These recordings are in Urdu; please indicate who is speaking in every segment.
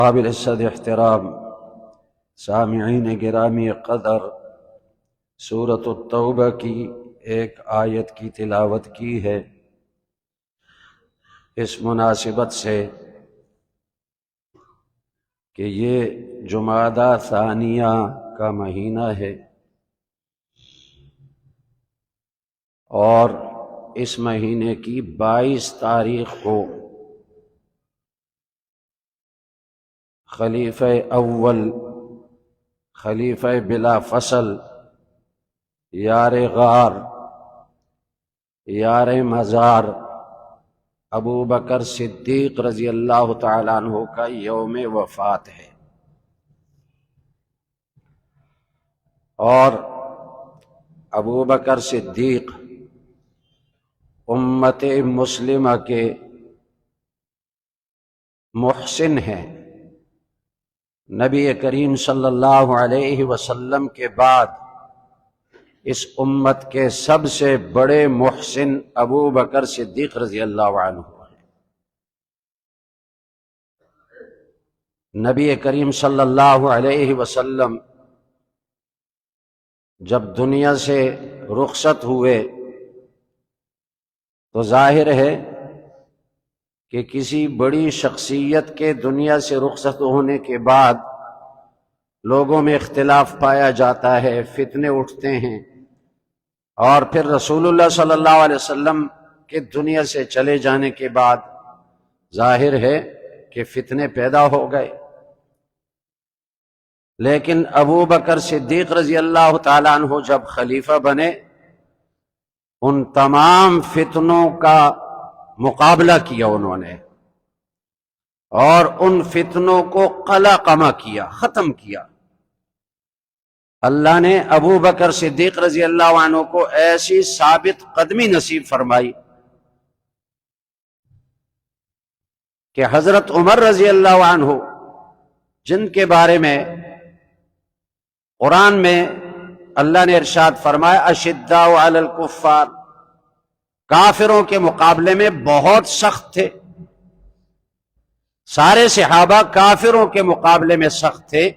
Speaker 1: قابل صد احترام سامعین گرامی قدر، سورۃ التوبہ کی ایک آیت کی تلاوت کی ہے اس مناسبت سے کہ یہ جمادی ثانیہ کا مہینہ ہے اور اس مہینے کی 22 تاریخ کو خلیفہ اول، خلیفہ بلا فصل، یار غار، یار مزار ابو بکر صدیق رضی اللہ تعالیٰ عنہ کا یوم وفات ہے۔ اور ابو بکر صدیق امت مسلمہ کے محسن ہیں۔ نبی کریم صلی اللہ علیہ وسلم کے بعد اس امت کے سب سے بڑے محسن ابو بکر صدیق رضی اللہ عنہ ہیں۔ نبی کریم صلی اللہ علیہ وسلم جب دنیا سے رخصت ہوئے تو ظاہر ہے کہ کسی بڑی شخصیت کے دنیا سے رخصت ہونے کے بعد لوگوں میں اختلاف پایا جاتا ہے، فتنے اٹھتے ہیں، اور پھر رسول اللہ صلی اللہ علیہ وسلم کے دنیا سے چلے جانے کے بعد ظاہر ہے کہ فتنے پیدا ہو گئے۔ لیکن ابو بکر صدیق رضی اللہ تعالیٰ عنہ جب خلیفہ بنے، ان تمام فتنوں کا مقابلہ کیا انہوں نے، اور ان فتنوں کو قلقمہ کیا، ختم کیا۔ اللہ نے ابو بکر صدیق رضی اللہ عنہ کو ایسی ثابت قدمی نصیب فرمائی کہ حضرت عمر رضی اللہ عنہ، جن کے بارے میں قرآن میں اللہ نے ارشاد فرمایا اشداء علی الکفار، کافروں کے مقابلے میں بہت سخت تھے، سارے صحابہ کافروں کے مقابلے میں سخت تھے،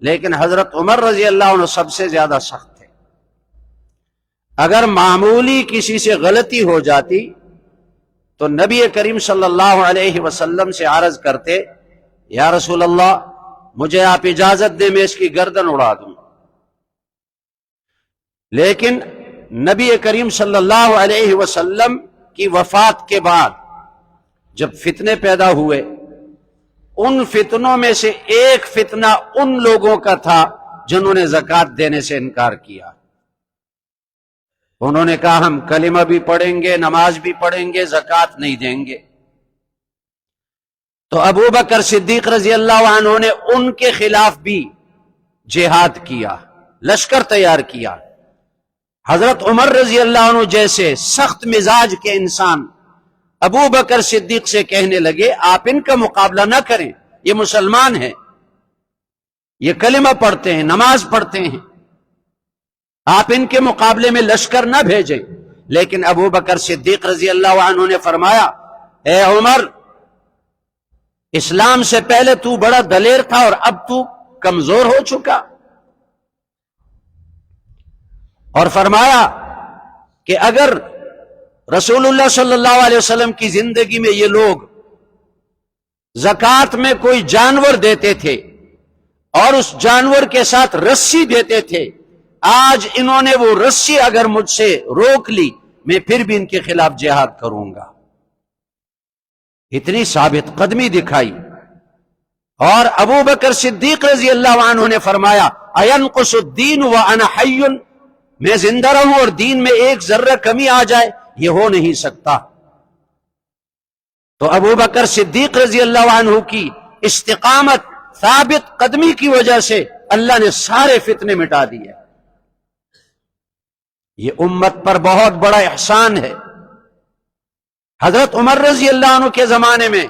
Speaker 1: لیکن حضرت عمر رضی اللہ عنہ سب سے زیادہ سخت تھے۔ اگر معمولی کسی سے غلطی ہو جاتی تو نبی کریم صلی اللہ علیہ وسلم سے عرض کرتے، یا رسول اللہ مجھے آپ اجازت دیں میں اس کی گردن اڑا دوں۔ لیکن نبی کریم صلی اللہ علیہ وسلم کی وفات کے بعد جب فتنے پیدا ہوئے، ان فتنوں میں سے ایک فتنہ ان لوگوں کا تھا جنہوں نے زکوٰۃ دینے سے انکار کیا۔ انہوں نے کہا ہم کلمہ بھی پڑھیں گے، نماز بھی پڑھیں گے، زکوٰۃ نہیں دیں گے۔ تو ابو بکر صدیق رضی اللہ عنہ نے ان کے خلاف بھی جہاد کیا، لشکر تیار کیا۔ حضرت عمر رضی اللہ عنہ جیسے سخت مزاج کے انسان ابو بکر صدیق سے کہنے لگے آپ ان کا مقابلہ نہ کریں، یہ مسلمان ہیں، یہ کلمہ پڑھتے ہیں، نماز پڑھتے ہیں، آپ ان کے مقابلے میں لشکر نہ بھیجیں۔ لیکن ابو بکر صدیق رضی اللہ عنہ نے فرمایا اے عمر، اسلام سے پہلے تو بڑا دلیر تھا اور اب تو کمزور ہو چکا، اور فرمایا کہ اگر رسول اللہ صلی اللہ علیہ وسلم کی زندگی میں یہ لوگ زکوٰۃ میں کوئی جانور دیتے تھے اور اس جانور کے ساتھ رسی دیتے تھے، آج انہوں نے وہ رسی اگر مجھ سے روک لی میں پھر بھی ان کے خلاف جہاد کروں گا۔ اتنی ثابت قدمی دکھائی۔ اور ابو بکر صدیق رضی اللہ عنہ نے فرمایا اَيَنْقُصُ الدِّينُ وَأَنَا حَيٌّ، میں زندہ رہوں اور دین میں ایک ذرہ کمی آ جائے، یہ ہو نہیں سکتا۔ تو ابو بکر صدیق رضی اللہ عنہ کی استقامت، ثابت قدمی کی وجہ سے اللہ نے سارے فتنے مٹا دیے۔ یہ امت پر بہت بڑا احسان ہے۔ حضرت عمر رضی اللہ عنہ کے زمانے میں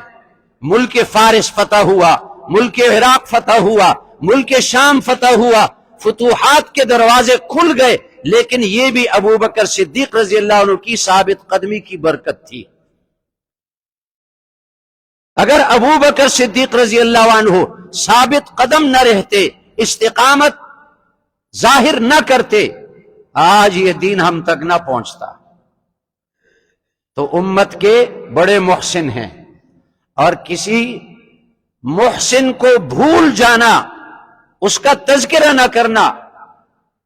Speaker 1: ملک فارس فتح ہوا، ملک عراق فتح ہوا، ملک شام فتح ہوا، فتوحات کے دروازے کھل گئے، لیکن یہ بھی ابو بکر صدیق رضی اللہ عنہ کی ثابت قدمی کی برکت تھی۔ اگر ابو بکر صدیق رضی اللہ عنہ ثابت قدم نہ رہتے، استقامت ظاہر نہ کرتے، آج یہ دین ہم تک نہ پہنچتا۔ تو امت کے بڑے محسن ہیں، اور کسی محسن کو بھول جانا، اس کا تذکرہ نہ کرنا،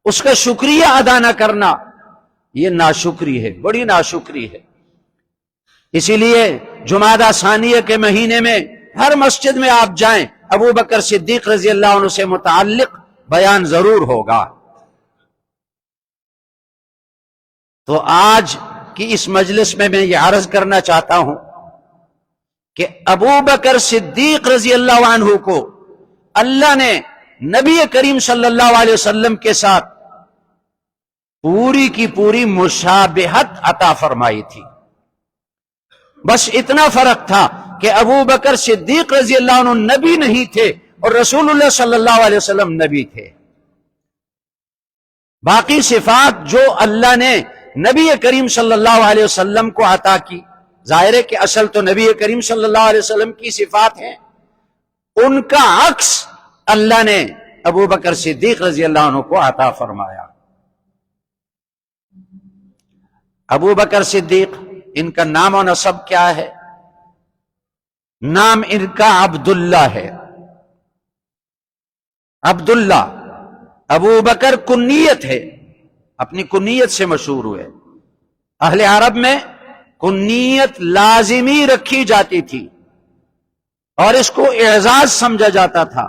Speaker 1: اس کا شکریہ ادا نہ کرنا، یہ ناشکری ہے، بڑی ناشکری ہے۔ اسی لیے جمادی ثانیہ کے مہینے میں ہر مسجد میں آپ جائیں، ابو بکر صدیق رضی اللہ عنہ سے متعلق بیان ضرور ہوگا۔ تو آج کی اس مجلس میں یہ عرض کرنا چاہتا ہوں کہ ابو بکر صدیق رضی اللہ عنہ کو اللہ نے نبی کریم صلی اللہ علیہ وسلم کے ساتھ پوری کی پوری مشابہت عطا فرمائی تھی۔ بس اتنا فرق تھا کہ ابو بکر صدیق رضی اللہ عنہ نبی نہیں تھے اور رسول اللہ صلی اللہ علیہ وسلم نبی تھے۔ باقی صفات جو اللہ نے نبی کریم صلی اللہ علیہ وسلم کو عطا کی، ظاہر ہے کہ اصل تو نبی کریم صلی اللہ علیہ وسلم کی صفات ہیں، ان کا عکس اللہ نے ابو بکر صدیق رضی اللہ عنہ کو عطا فرمایا۔ ابو بکر صدیق، ان کا نام و نسب کیا ہے؟ نام ان کا عبداللہ ہے، عبداللہ۔ ابو بکر کنیت ہے، اپنی کنیت سے مشہور ہوئے۔ اہل عرب میں کنیت لازمی رکھی جاتی تھی اور اس کو اعزاز سمجھا جاتا تھا،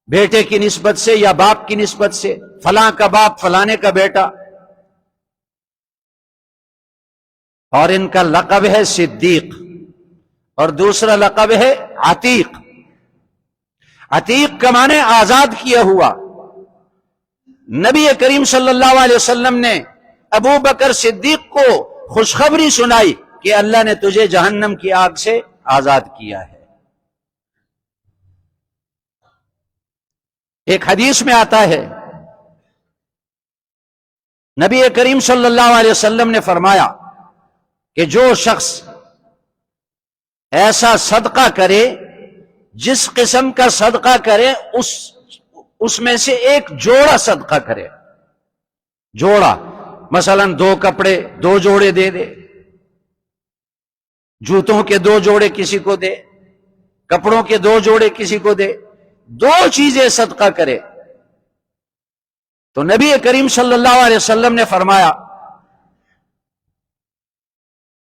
Speaker 1: بیٹے کی نسبت سے یا باپ کی نسبت سے، فلاں کا باپ فلانے کا بیٹا۔ اور ان کا لقب ہے صدیق، اور دوسرا لقب ہے عتیق۔ عتیق کا معنی آزاد کیا ہوا۔ نبی کریم صلی اللہ علیہ وسلم نے ابو بکر صدیق کو خوشخبری سنائی کہ اللہ نے تجھے جہنم کی آگ سے آزاد کیا ہے۔ ایک حدیث میں آتا ہے، نبی کریم صلی اللہ علیہ وسلم نے فرمایا کہ جو شخص ایسا صدقہ کرے، جس قسم کا صدقہ کرے اس میں سے ایک جوڑا صدقہ کرے، جوڑا، مثلا 2 کپڑے 2 جوڑے دے دے، جوتوں کے 2 جوڑے کسی کو دے، کپڑوں کے 2 جوڑے کسی کو دے، 2 چیزیں صدقہ کرے، تو نبی کریم صلی اللہ علیہ وسلم نے فرمایا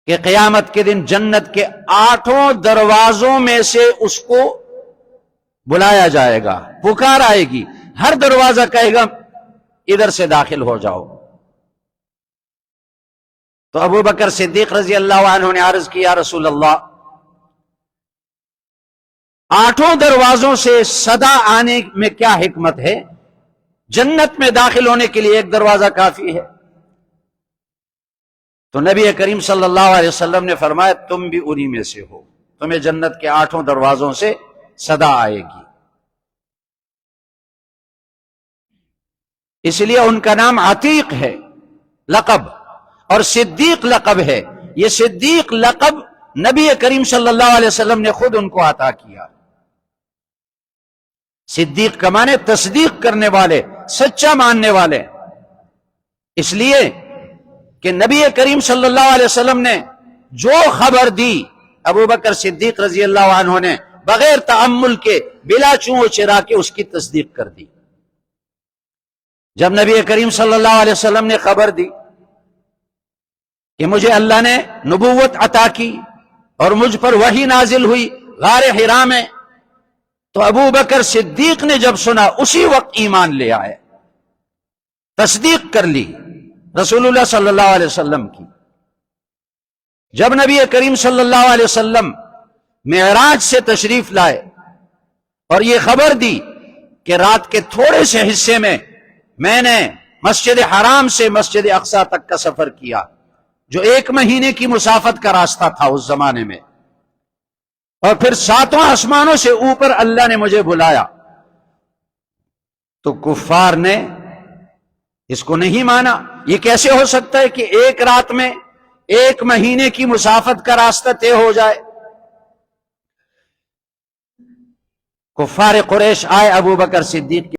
Speaker 1: کہ قیامت کے دن جنت کے 8 دروازوں میں سے اس کو بلایا جائے گا، پکار آئے گی، ہر دروازہ کہے گا ادھر سے داخل ہو جاؤ۔ تو ابو بکر صدیق رضی اللہ عنہ نے عرض کیا، رسول اللہ، 8 دروازوں سے صدا آنے میں کیا حکمت ہے؟ جنت میں داخل ہونے کے لیے ایک دروازہ کافی ہے۔ تو نبی کریم صلی اللہ علیہ وسلم نے فرمایا تم بھی انہی میں سے ہو، تمہیں جنت کے 8 دروازوں سے صدا آئے گی۔ اس لیے ان کا نام عتیق ہے، لقب، اور صدیق لقب ہے۔ یہ صدیق لقب نبی کریم صلی اللہ علیہ وسلم نے خود ان کو عطا کیا۔ صدیق کا معنی تصدیق کرنے والے، سچا ماننے والے۔ اس لیے کہ نبی کریم صلی اللہ علیہ وسلم نے جو خبر دی، ابو بکر صدیق رضی اللہ عنہ نے بغیر تأمل کے، بلا چون و چرا کے اس کی تصدیق کر دی۔ جب نبی کریم صلی اللہ علیہ وسلم نے خبر دی کہ مجھے اللہ نے نبوت عطا کی اور مجھ پر وحی نازل ہوئی غار حرا میں، تو ابو بکر صدیق نے جب سنا اسی وقت ایمان لے آئے، تصدیق کر لی رسول اللہ صلی اللہ علیہ وسلم کی۔ جب نبی کریم صلی اللہ علیہ وسلم معراج سے تشریف لائے اور یہ خبر دی کہ رات کے تھوڑے سے حصے میں نے مسجد حرام سے مسجد اقصی تک کا سفر کیا، جو 1 مہینے کی مسافت کا راستہ تھا اس زمانے میں، اور پھر 7 آسمانوں سے اوپر اللہ نے مجھے بلایا، تو کفار نے اس کو نہیں مانا۔ یہ کیسے ہو سکتا ہے کہ ایک رات میں 1 مہینے کی مسافت کا راستہ طے ہو جائے؟ کفار قریش آئے ابو بکر صدیق